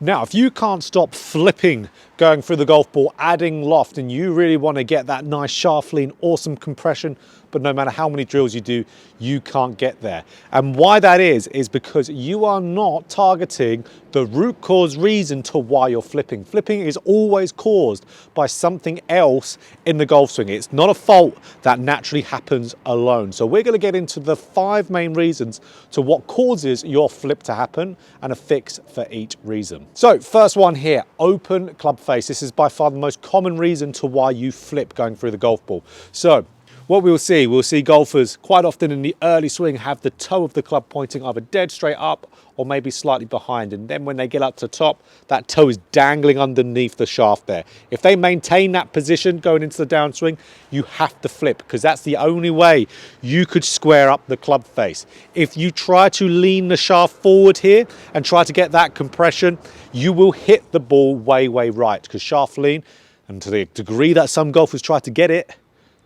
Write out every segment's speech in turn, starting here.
Now, if you can't stop flipping going through the golf ball, adding loft, and you really want to get that nice shaft lean, awesome compression, but no matter how many drills you do, you can't get there. And why that is because you are not targeting the root cause reason to why you're flipping. Flipping is always caused by something else in the golf swing. It's not a fault that naturally happens alone. So we're going to get into the 5 main reasons to what causes your flip to happen and a fix for each reason. So first one here, open club face. This is by far the most common reason to why you flip going through the golf ball. So what we'll see golfers quite often in the early swing have the toe of the club pointing either dead straight up or maybe slightly behind. And then when they get up to top, that toe is dangling underneath the shaft there. If they maintain that position going into the downswing, you have to flip because that's the only way you could square up the club face. If you try to lean the shaft forward here and try to get that compression, you will hit the ball way right because shaft lean, and to the degree that some golfers try to get it,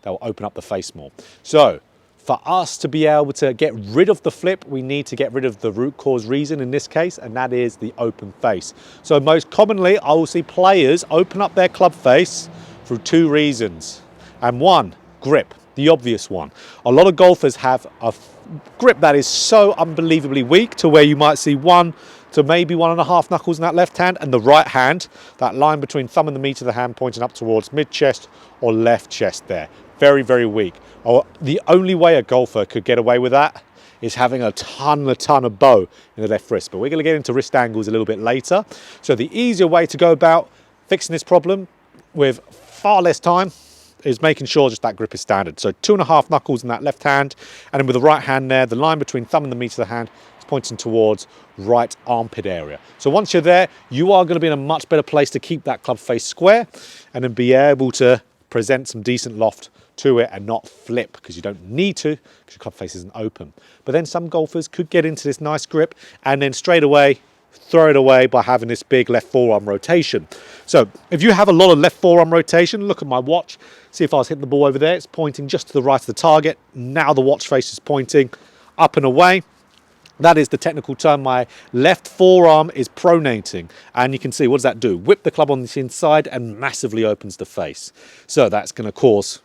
they'll open up the face more. So for us to be able to get rid of the flip, we need to get rid of the root cause reason in this case, and that is the open face. So most commonly, I will see players open up their club face through 2 reasons. And 1, grip, the obvious one. A lot of golfers have a grip that is so unbelievably weak to where you might see 1 to maybe 1.5 knuckles in that left hand, and the right hand, that line between thumb and the meat of the hand pointing up towards mid-chest or left chest there. Very weak. Or the only way a golfer could get away with that is having a ton of bow in the left wrist. But we're going to get into wrist angles a little bit later. So the easier way to go about fixing this problem with far less time is making sure just that grip is standard. So 2.5 knuckles in that left hand, and then with the right hand there, the line between thumb and the meat of the hand is pointing towards right armpit area. So once you're there, you are going to be in a much better place to keep that club face square and then be able to present some decent loft to it and not flip, because you don't need to because your club face isn't open. But then some golfers could get into this nice grip and then straight away throw it away by having this big left forearm rotation. So if you have a lot of left forearm rotation, look at my watch, see if I was hitting the ball over there, it's pointing just to the right of the target. Now the watch face is pointing up and away. That is the technical term. My left forearm is pronating, and you can see, what does that do? Whip the club on the inside and massively opens the face. So that's going to cause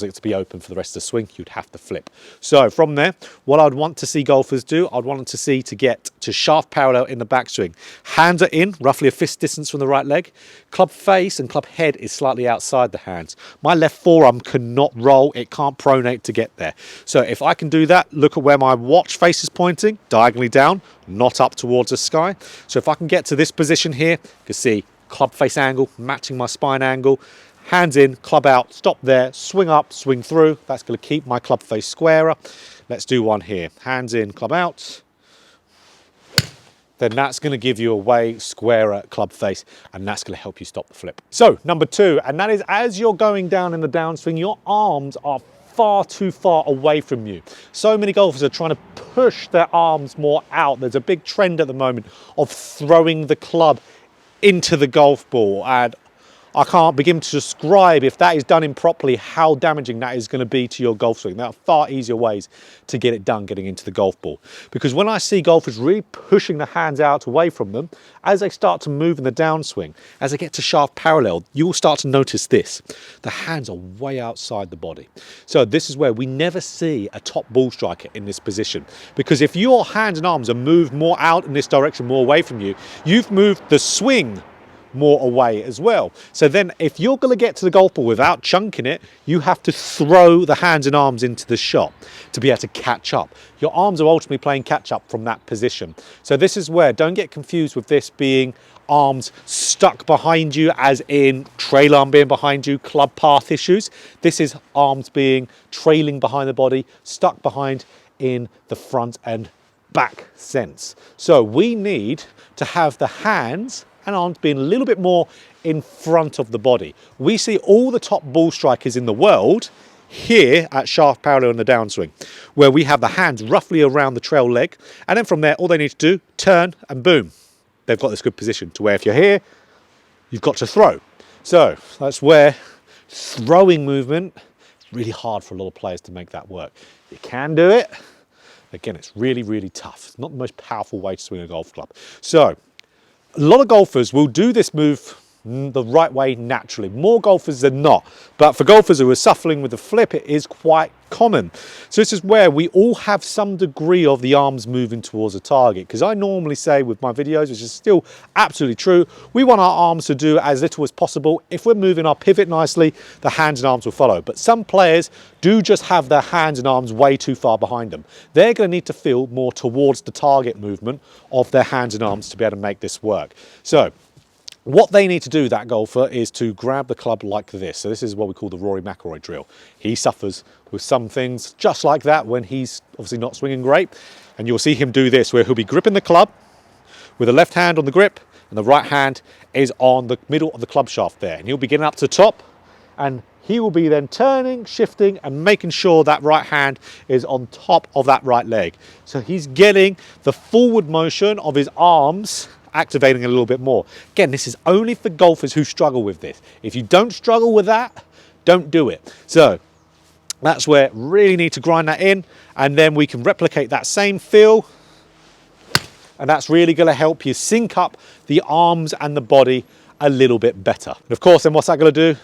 it to be open for the rest of the swing. You'd have to flip. So from there, what I'd want to see golfers do, I'd want them to see to get to shaft parallel in the backswing. Hands are in, roughly a fist distance from the right leg. Club face and club head is slightly outside the hands. My left forearm cannot roll, it can't pronate to get there. So if I can do that, look at where my watch face is pointing, diagonally down, not up towards the sky. So if I can get to this position here, you can see club face angle matching my spine angle. Hands in, club out, stop there, swing up, swing through. That's going to keep my club face squarer. Let's do one here. Hands in, club out. Then that's going to give you a way squarer club face, and that's going to help you stop the flip. So number 2, and that is as you're going down in the downswing, your arms are far too far away from you. So many golfers are trying to push their arms more out. There's a big trend at the moment of throwing the club into the golf ball, and I can't begin to describe, if that is done improperly, how damaging that is going to be to your golf swing. There are far easier ways to get it done getting into the golf ball. Because when I see golfers really pushing the hands out away from them, as they start to move in the downswing, as they get to shaft parallel, you will start to notice this. The hands are way outside the body. So this is where we never see a top ball striker in this position. Because if your hands and arms are moved more out in this direction, more away from you, you've moved the swing more away as well. So then if you're going to get to the golf ball without chunking it, you have to throw the hands and arms into the shot to be able to catch up. Your arms are ultimately playing catch up from that position. So this is where, don't get confused with this being arms stuck behind you, as in trail arm being behind you, club path issues. This is arms being trailing behind the body, stuck behind in the front and back sense. So we need to have the hands and arms being a little bit more in front of the body. We see all the top ball strikers in the world here at shaft parallel in the downswing, where we have the hands roughly around the trail leg, and then from there all they need to do, turn and boom, they've got this good position to where if you're here, you've got to throw. So that's where throwing movement, it's really hard for a lot of players to make that work. You can do it, again, it's really tough. It's not the most powerful way to swing a golf club. So a lot of golfers will do this move the right way naturally, more golfers than not, but for golfers who are suffering with the flip, it is quite common. So this is where we all have some degree of the arms moving towards a target, because I normally say with my videos, which is still absolutely true, we want our arms to do as little as possible. If we're moving our pivot nicely, the hands and arms will follow, but some players do just have their hands and arms way too far behind them. They're going to need to feel more towards the target movement of their hands and arms to be able to make this work. So what they need to do, that golfer, is to grab the club like this. So this is what we call the Rory McIlroy drill. He suffers with some things just like that when he's obviously not swinging great. And you'll see him do this, where he'll be gripping the club with the left hand on the grip and the right hand is on the middle of the club shaft there. And he'll be getting up to the top and he will be then turning, shifting and making sure that right hand is on top of that right leg. So he's getting the forward motion of his arms activating a little bit more. Again, this is only for golfers who struggle with this. If you don't struggle with that, don't do it. So that's where really need to grind that in, and then we can replicate that same feel, and that's really going to help you sync up the arms and the body a little bit better. And of course, then what's that going to do?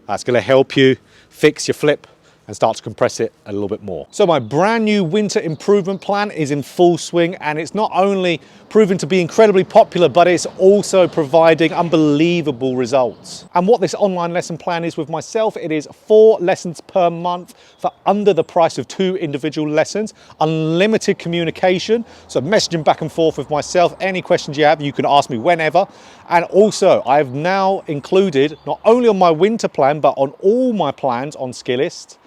That's going to help you fix your flip and start to compress it a little bit more. So my brand new winter improvement plan is in full swing, and it's not only proven to be incredibly popular, but it's also providing unbelievable results. And what this online lesson plan is with myself, it is 4 lessons per month for under the price of 2 individual lessons, unlimited communication, so messaging back and forth with myself. Any questions you have, you can ask me whenever. And also I've now included, not only on my winter plan, but on all my plans on Skillist,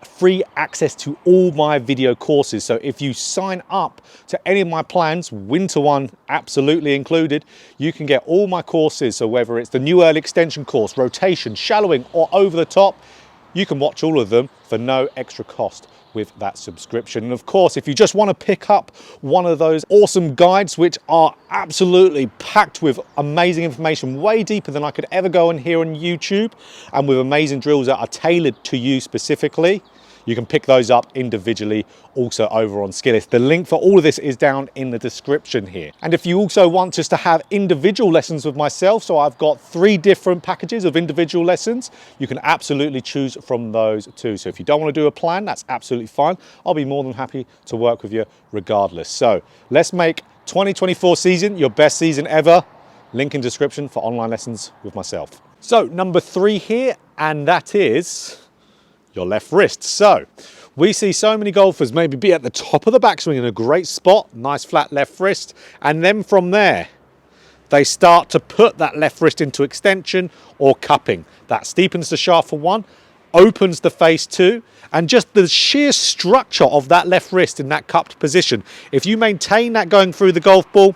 free access to all my video courses. So if you sign up to any of my plans, winter one absolutely included, you can get all my courses. So whether it's the new early extension course, rotation, shallowing or over the top, you can watch all of them for no extra cost with that subscription. And of course, if you just want to pick up one of those awesome guides, which are absolutely packed with amazing information, way deeper than I could ever go in here on YouTube, and with amazing drills that are tailored to you specifically, you can pick those up individually also over on Skillist. The link for all of this is down in the description here. And if you also want just to have individual lessons with myself, so I've got 3 different packages of individual lessons, you can absolutely choose from those too. So if you don't want to do a plan, that's absolutely fine. I'll be more than happy to work with you regardless. So let's make 2024 season your best season ever. Link in description for online lessons with myself. So number 3 here, and that is your left wrist. So we see so many golfers maybe be at the top of the backswing in a great spot, nice flat left wrist, and then from there they start to put that left wrist into extension or cupping. That steepens the shaft for 1, opens the face 2, and just the sheer structure of that left wrist in that cupped position, if you maintain that going through the golf ball,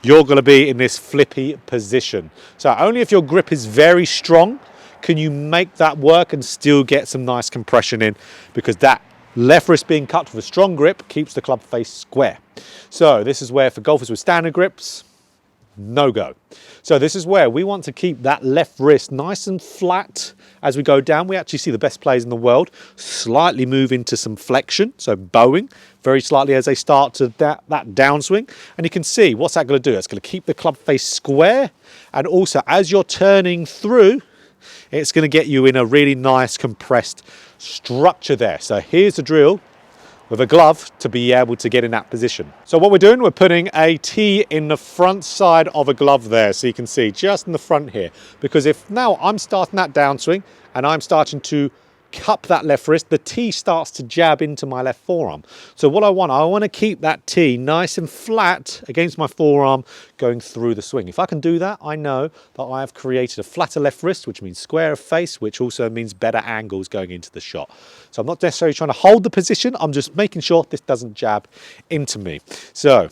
you're going to be in this flippy position. So only if your grip is very strong can you make that work and still get some nice compression in, because that left wrist being cupped with a strong grip keeps the club face square. So this is where for golfers with standard grips, no go. So this is where we want to keep that left wrist nice and flat as we go down. We actually see the best players in the world slightly move into some flexion, so bowing very slightly as they start to that downswing. And you can see what's that going to do? It's going to keep the club face square, and also as you're turning through, it's going to get you in a really nice compressed structure there. So here's the drill with a glove to be able to get in that position. So what we're doing, we're putting a tee in the front side of a glove there, so you can see just in the front here, because if now I'm starting that downswing and I'm starting to cup that left wrist, the tee starts to jab into my left forearm. So what I want to keep that tee nice and flat against my forearm going through the swing. If I can do that, I know that I have created a flatter left wrist, which means square of face, which also means better angles going into the shot. So I'm not necessarily trying to hold the position, I'm just making sure this doesn't jab into me. So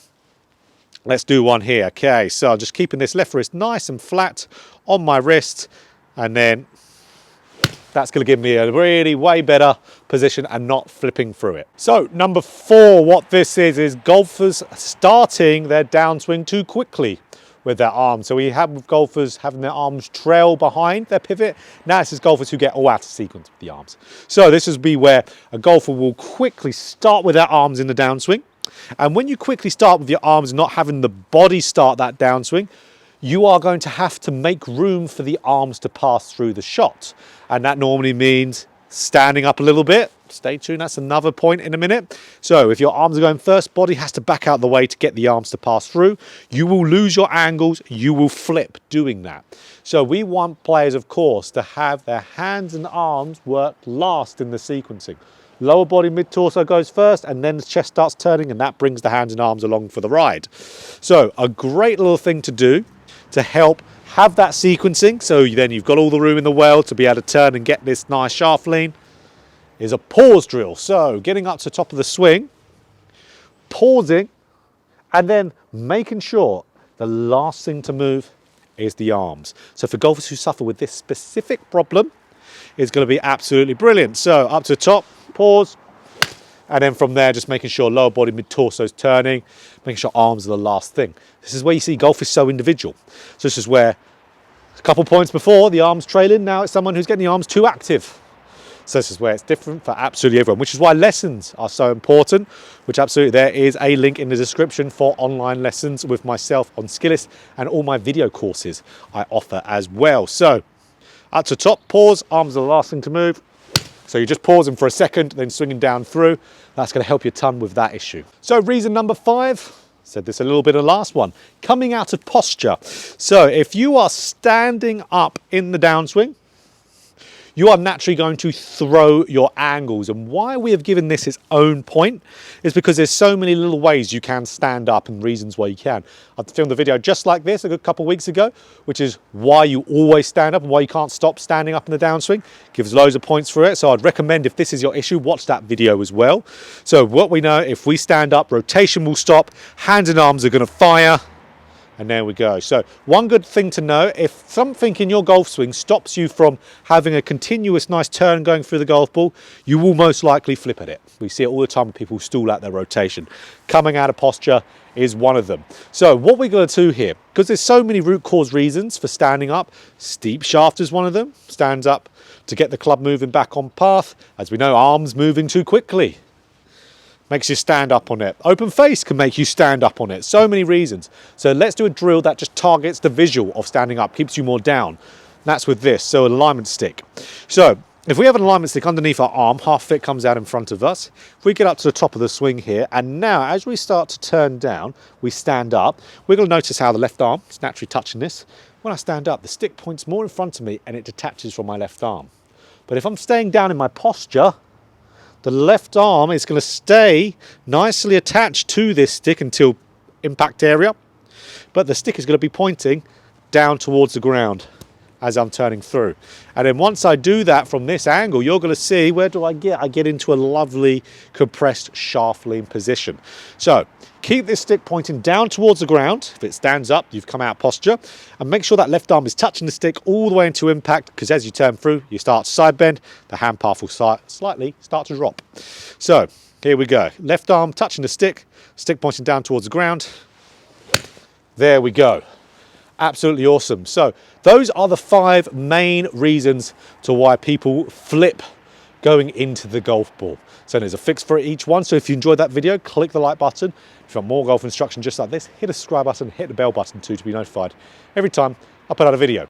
let's do one here. Okay, so I'm just keeping this left wrist nice and flat on my wrist, and then that's going to give me a really way better position and not flipping through it. So number 4, what this is golfers starting their downswing too quickly with their arms. So we have with golfers having their arms trail behind their pivot. Now this is golfers who get all out of sequence with the arms. So this is be where a golfer will quickly start with their arms in the downswing. And when you quickly start with your arms not having the body start that downswing, you are going to have to make room for the arms to pass through the shot. And that normally means standing up a little bit. Stay tuned, that's another point in a minute. So if your arms are going first, body has to back out the way to get the arms to pass through. You will lose your angles, you will flip doing that. So we want players, of course, to have their hands and arms work last in the sequencing. Lower body, mid-torso goes first, and then the chest starts turning, and that brings the hands and arms along for the ride. So a great little thing to do to help have that sequencing, so then you've got all the room in the world to be able to turn and get this nice shaft lean, is a pause drill. So getting up to the top of the swing, pausing, and then making sure the last thing to move is the arms. So for golfers who suffer with this specific problem, it's going to be absolutely brilliant. So up to the top, pause, and then from there just making sure lower body, mid-torso is turning, making sure arms are the last thing. This is where you see golf is so individual. So this is where a couple points before the arms trailing, now it's someone who's getting the arms too active. So this is where it's different for absolutely everyone, which is why lessons are so important, which absolutely there is a link in the description for online lessons with myself on Skillist and all my video courses I offer as well. So up to top, pause, arms are the last thing to move. So you're just pausing for a second, then swinging down through. That's going to help you a ton with that issue. So reason number 5, said this a little bit in the last one, coming out of posture. So if you are standing up in the downswing, you are naturally going to throw your angles. And why we have given this its own point is because there's so many little ways you can stand up and reasons why you can. I filmed a video just like this a good couple of weeks ago, which is why you always stand up and why you can't stop standing up in the downswing. Gives loads of points for it. So I'd recommend, if this is your issue, watch that video as well. So what we know, if we stand up, rotation will stop, hands and arms are going to fire. And there we go. So one good thing to know, if something in your golf swing stops you from having a continuous nice turn going through the golf ball, you will most likely flip at it. We see it all the time when people stall out their rotation. Coming out of posture is one of them. So what we're going to do here, because there's so many root cause reasons for standing up, steep shaft is one of them. Stands up to get the club moving back on path. As we know, arms moving too quickly makes you stand up on it. Open face can make you stand up on it. So many reasons. So let's do a drill that just targets the visual of standing up, keeps you more down. That's with this, so an alignment stick. So if we have an alignment stick underneath our arm, half fit comes out in front of us. If we get up to the top of the swing here, and now as we start to turn down, we stand up, we're going to notice how the left arm is naturally touching this. When I stand up, the stick points more in front of me and it detaches from my left arm. But if I'm staying down in my posture, the left arm is going to stay nicely attached to this stick until impact area, but the stick is going to be pointing down towards the ground as I'm turning through. And then once I do that from this angle, you're going to see, where do I get? I get into a lovely compressed shaft lean position. So keep this stick pointing down towards the ground. If it stands up, you've come out posture, and make sure that left arm is touching the stick all the way into impact, because as you turn through, you start to side bend, the hand path will slightly start to drop. So here we go. Left arm touching the stick pointing down towards the ground. There we go. Absolutely awesome. So those are the 5 main reasons to why people flip going into the golf ball. So there's a fix for each one. So if you enjoyed that video, click the like button. If you want more golf instruction just like this, hit the subscribe button, hit the bell button too to be notified every time I put out a video.